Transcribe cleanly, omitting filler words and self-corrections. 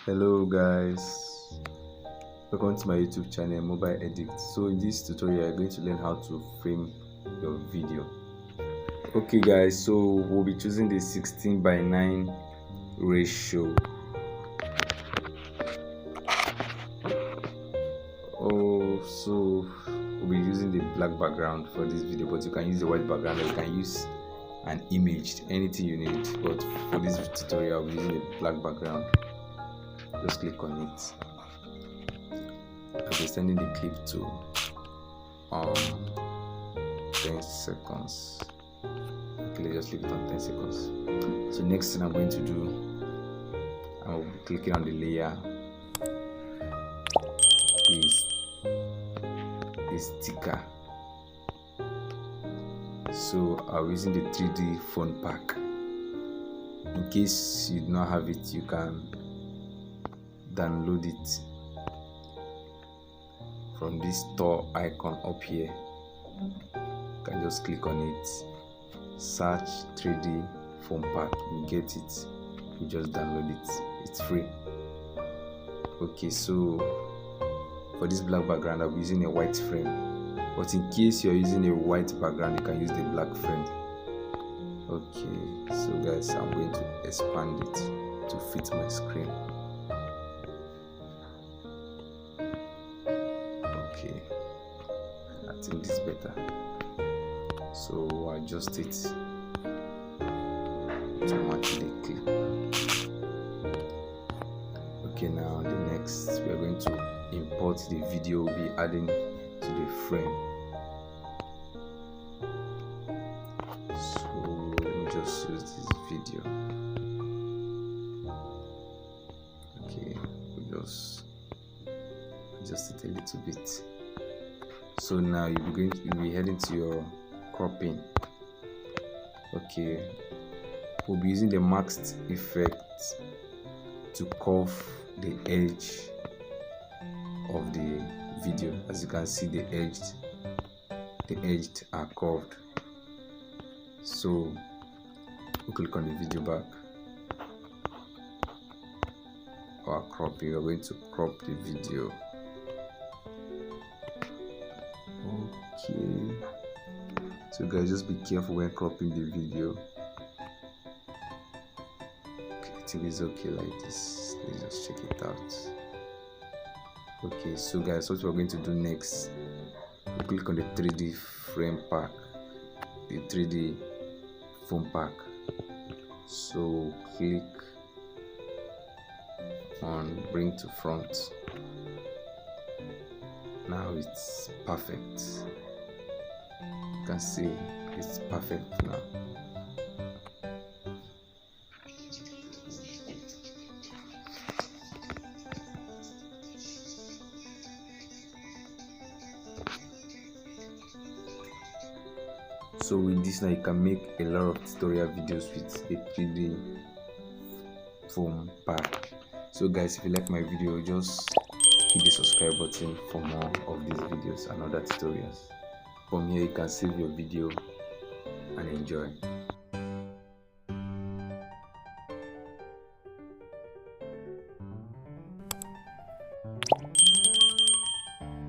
Hello guys, welcome to my YouTube channel Mobile Edit. So in this tutorial you're going to learn how to frame your video. Okay guys, so we'll be choosing the 16:9 ratio. So we'll be using the black background for this video, but you can use the white background, or you can use an image, anything you need. But for this tutorial I'll be using a black background. Just click on it. I'll be sending the clip to 10 seconds. Okay, let's just leave it on 10 seconds. So next thing I'm going to do, I'll be clicking on the layer, the sticker. So I'll be using the 3D phone pack. In case you do not have it, you can download it from this store icon up here. You can just click on it, search 3D phone pack, you get it, you just download it, it's free. Okay, so for this black background I'll be using a white frame, but in case you're using a white background you can use the black frame. Okay, so guys, I'm going to expand it to fit my screen. Okay, I think this is better, so adjust it to match the clip. Okay, now the next we are going to import the video we'll be adding to the frame. So let me just use this video. Okay, we'll just adjust it a little bit. So now you'll be heading to your cropping. Okay, we'll be using the masked effect to curve the edge of the video. As you can see, the edges are curved. So we'll click on the video back, or cropping. We're going to crop the video. Okay, so guys, just be careful when cropping the video. Okay, I think it's okay like this. Let's just check it out. Okay, so guys, what we're going to do next, we'll click on the 3D frame pack, the 3D phone pack. So click on bring to front. Now it's perfect. You can see it's perfect now. So with this now you can make a lot of tutorial videos with a 3D phone pack. So guys, if you like my video, just hit the subscribe button for more of these videos and other tutorials. From here you can save your video and enjoy.